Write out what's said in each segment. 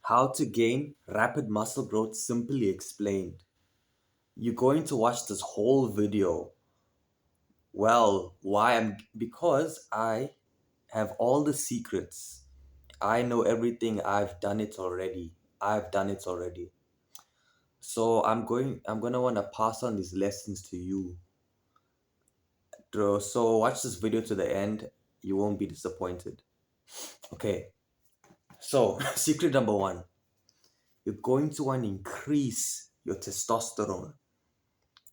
How to gain rapid muscle growth simply explained. You're going to watch this whole video. Well, why? Because I have all the secrets. I know everything. I've done it already. I've done it already. So I'm gonna wanna pass on these lessons to you. So watch this video to the end. You won't be disappointed. Okay. So secret number one, you're going to want to increase your testosterone.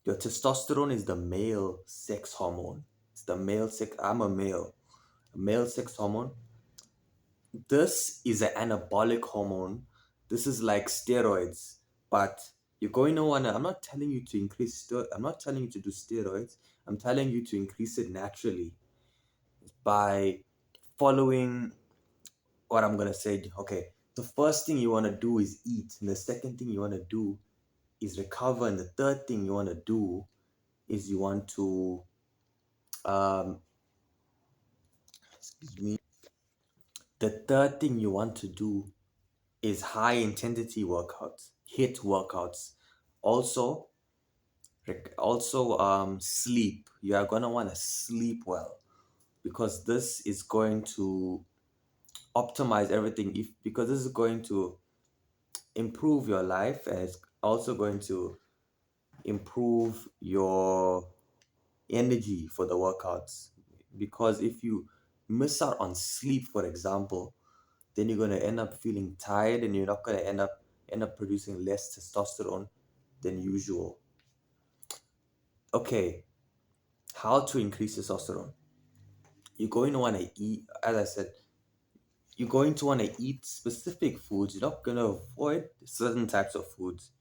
Your testosterone is the male sex hormone. It's the male sex. I'm a male. A male sex hormone. This is an anabolic hormone. This is like steroids, but you're going to wanna. I'm not telling you to increase. I'm not telling you to do steroids. I'm telling you to increase it naturally by following what I'm gonna say. Okay, the first thing you wanna do is eat, and the second thing you wanna do is recover, and the third thing you wanna do is you want to um excuse me. The third thing you want to do is high intensity workouts, HIIT workouts. Also, sleep. You are gonna want to sleep well because this is going to optimize everything. If because this is going to improve your life, and it's also going to improve your energy for the workouts. Because if you miss out on sleep, for example, then you're going to end up feeling tired, and you're not going to end up producing less testosterone than usual. Okay, how to increase testosterone? You're going to want to eat, as I said, you're going to want to eat specific foods. You're not going to avoid certain types of foods.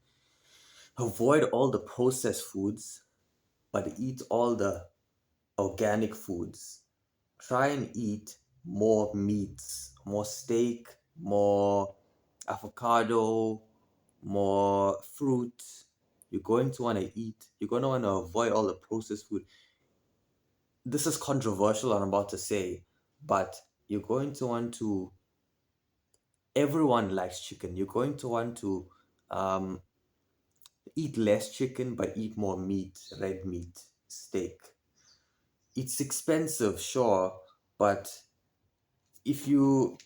Avoid all the processed foods, but eat all the organic foods. Try and eat more meats, more steak, more avocado, more fruit. You're going to want to eat, you're going to want to avoid all the processed food. This is controversial, what I'm about to say, but you're going to want to, everyone likes chicken. You're going to want to um, eat less chicken, but eat more meat, red meat, steak. It's expensive, sure, but if you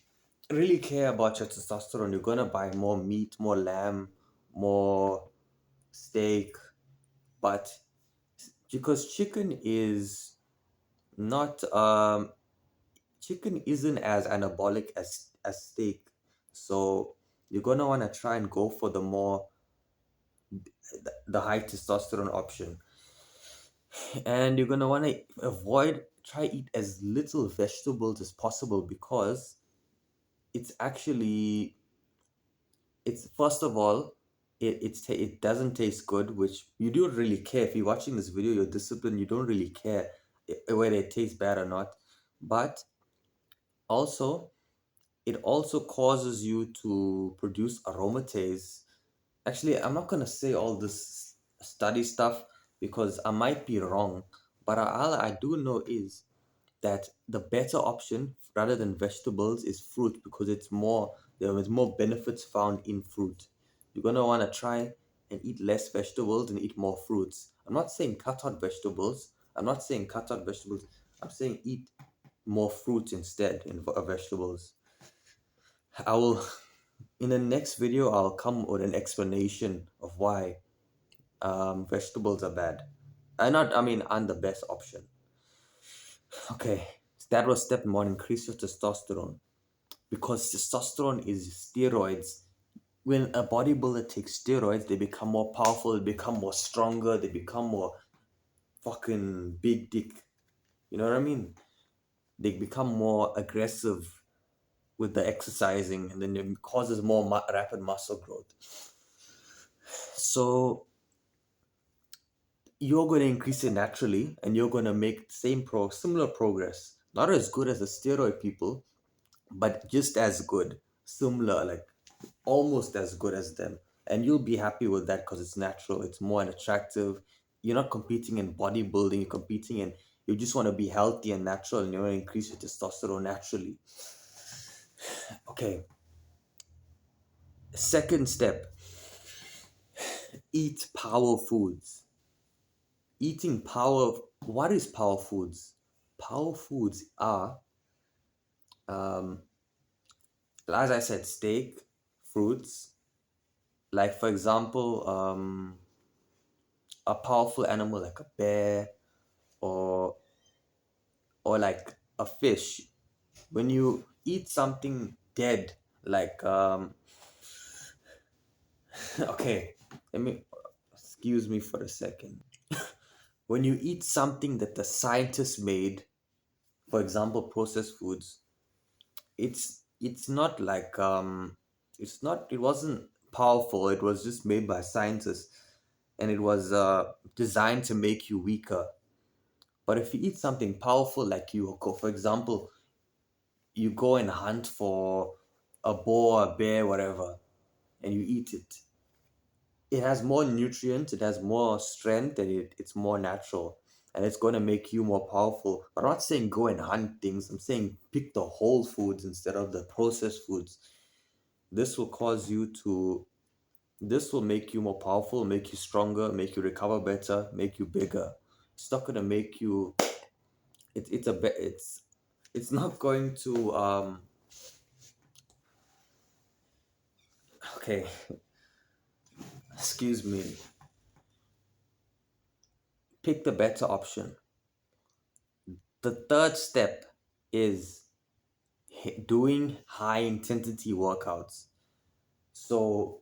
really care about your testosterone, you're gonna buy more meat, more lamb, more steak. But because not chicken isn't as anabolic as steak, so you're gonna wanna try and go for the high testosterone option, and you're gonna wanna try eat as little vegetables as possible because it's actually it's first of all it doesn't taste good, which you don't really care. If you're watching this video, you're disciplined, you don't really care whether it tastes bad or not. But also, it also causes you to produce aromatase. Actually, I'm not gonna say all this study stuff because I might be wrong, but all I do know is that the better option rather than vegetables is fruit because there is more benefits found in fruit. You're gonna want to try and eat less vegetables and eat more fruits. I'm not saying cut out vegetables. I'm not saying cut out vegetables. I'm saying eat more fruits instead of vegetables. I will in the next video I'll come with an explanation of why vegetables are bad. Aren't the best option. Okay, that was step one, increase your testosterone. Because testosterone is steroids. When a bodybuilder takes steroids, they become more powerful, they become more stronger, they become more fucking big dick. You know what I mean? They become more aggressive with the exercising, and then it causes more rapid muscle growth. So you're going to increase it naturally, and you're going to make similar progress. Not as good as the steroid people, but just as good, similar, like almost as good as them. And you'll be happy with that because it's natural, it's more attractive. You're not competing in bodybuilding, you just want to be healthy and natural, and you want to increase your testosterone naturally. Okay, Second step, eat power foods. Eating power, what is power foods? Power foods are, um, as I said, steak, fruits, like for example, a powerful animal like a bear or like a fish. When you eat something dead, like okay, let me excuse me for a second. When you eat something that the scientists made, for example, processed foods, it's not like it's not it wasn't powerful. It was just made by scientists, and it was designed to make you weaker. But if you eat something powerful, like you go, for example, you go and hunt for a boar, a bear, whatever, and you eat it, it has more nutrients, it has more strength, and it's more natural. And it's going to make you more powerful. But I'm not saying go and hunt things. I'm saying pick the whole foods instead of the processed foods. This will cause you to, this will make you more powerful, make you stronger, make you recover better, make you bigger. It's not going to make you, it's a bit, it's not going to, okay, excuse me, pick the better option. The third step is doing high intensity workouts. So,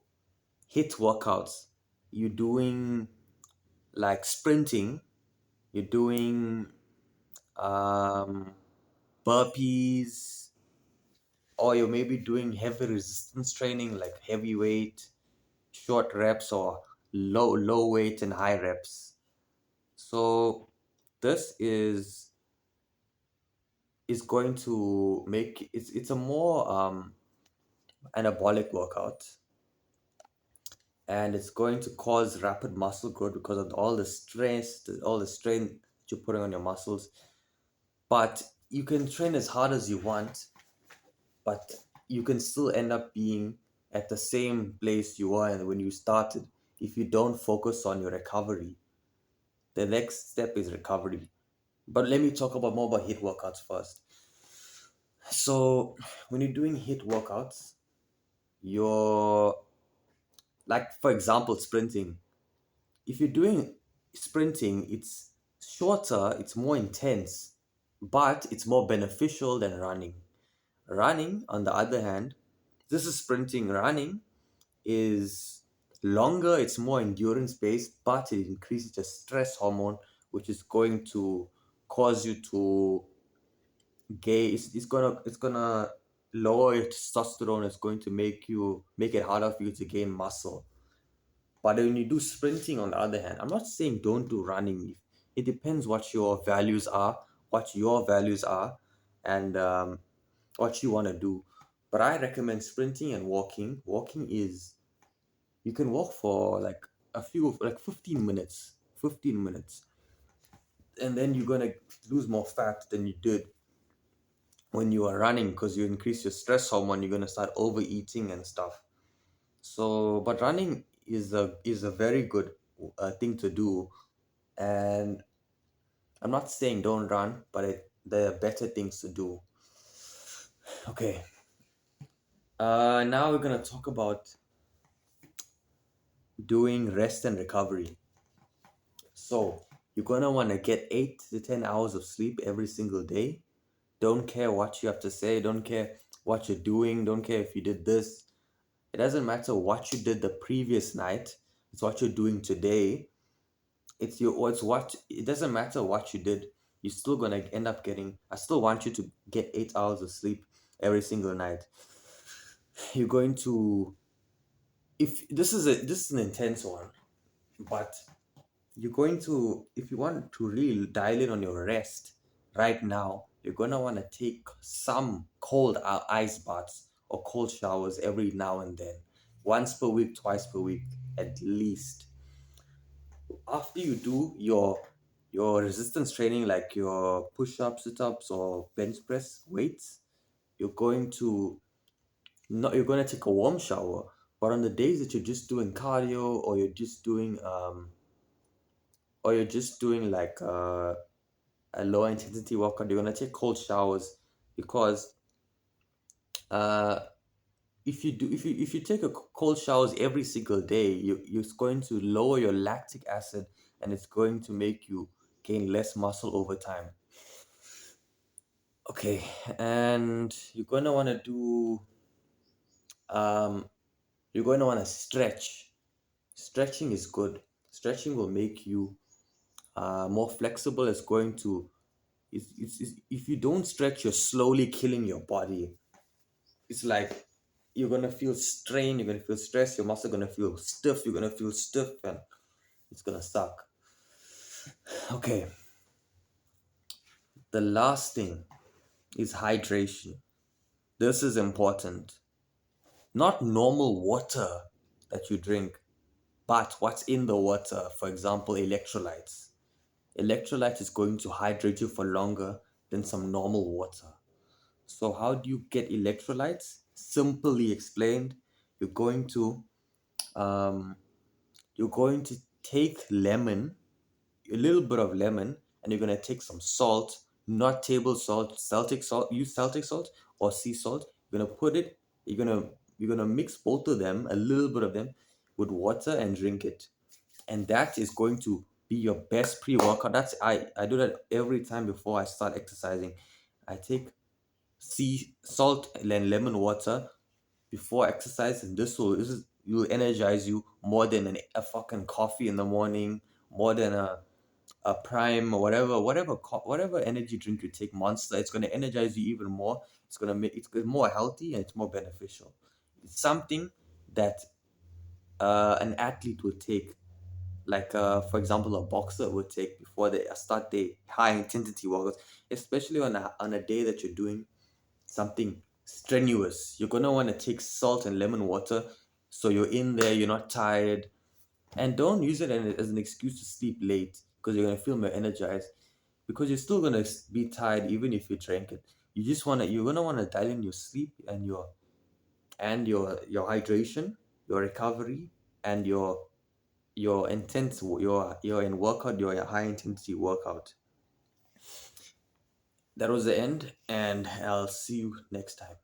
HIIT workouts, you're doing like sprinting, you're doing um, burpees, or you're maybe doing heavy resistance training like heavy weight, short reps, or low weight and high reps. So, this is going to make it's a more anabolic workout, and it's going to cause rapid muscle growth because of all the stress, all the strain that you're putting on your muscles. But you can train as hard as you want, but you can still end up being at the same place you were when you started if you don't focus on your recovery. The next step is recovery. But let me talk about more about HIIT workouts first. So when you're doing HIIT workouts, you're like, for example, sprinting. If you're doing sprinting, it's shorter, it's more intense, but it's more beneficial than running. Running, on the other hand, this is sprinting. Running is longer, it's more endurance based, but it increases the stress hormone, which is going to cause you to gain. It's gonna lower your testosterone. It's going to make it harder for you to gain muscle. But when you do sprinting, on the other hand, I'm not saying don't do running. It depends what your values are, and what you want to do. But I recommend sprinting and walking. Walking is, you can walk for like like 15 minutes, 15 minutes, and then you're gonna lose more fat than you did when you are running because you increase your stress hormone. You're gonna start overeating and stuff. So, but running is a very good thing to do, and I'm not saying don't run, but there are better things to do. Okay. Now we're gonna talk about doing rest and recovery. So you're gonna want to get 8 to 10 hours of sleep every single day. Don't care what you have to say. Don't care what you're doing. Don't care if you did this. It doesn't matter what you did the previous night. It's what you're doing today. It's what, it doesn't matter what you did. You're still gonna end up getting. I still want you to get 8 hours of sleep every single night. You're going to, if this is an intense one, but you're going to, if you want to really dial in on your rest right now, you're gonna want to take some cold ice baths or cold showers every now and then, once per week, twice per week at least. After you do your resistance training, like your push-ups, sit-ups, or bench press weights, you're going to, not you're going to take a warm shower, But on the days that you're just doing cardio, or you're just doing like a low intensity workout, you're gonna take cold showers because uh, if you take a cold showers every single day, you're going to lower your lactic acid, and it's going to make you gain less muscle over time. Okay, and um you're going to want to stretch. Stretching is good. Stretching will make you more flexible. If you don't stretch, you're slowly killing your body. It's like you're gonna feel strain, you're gonna feel stress, your muscle gonna feel stiff, you're gonna feel stiff, and it's gonna suck. Okay, the last thing is hydration. This is important. Not normal water that you drink, but what's in the water. For example, electrolytes. Electrolyte is going to hydrate you for longer than some normal water. So how do you get electrolytes? Simply explained, you're going to um, you're going to take lemon, a little bit of lemon, and you're going to take some salt, not table salt, Celtic salt, use Celtic salt or sea salt. You're going to put it, you're going to mix both of them, a little bit of them with water and drink it. And that is going to be your best pre-workout. I do that every time before I start exercising. I take sea salt and lemon water before exercise, and this will energize you more than a fucking coffee in the morning, more than a prime or whatever energy drink you take, Monster. It's going to energize you even more. It's going to make it's more healthy and it's more beneficial. It's something that an athlete would take, like for example a boxer would take before they start their high intensity workouts, especially on a day that you're doing something strenuous. You're gonna want to take salt and lemon water, so you're in there, you're not tired. And don't use it as an excuse to sleep late, because you're gonna feel more energized, because you're still gonna be tired even if you drink it. You're gonna want to dial in your sleep and your hydration, your recovery, and your intense your in workout, your high intensity workout. That was the end, and I'll see you next time.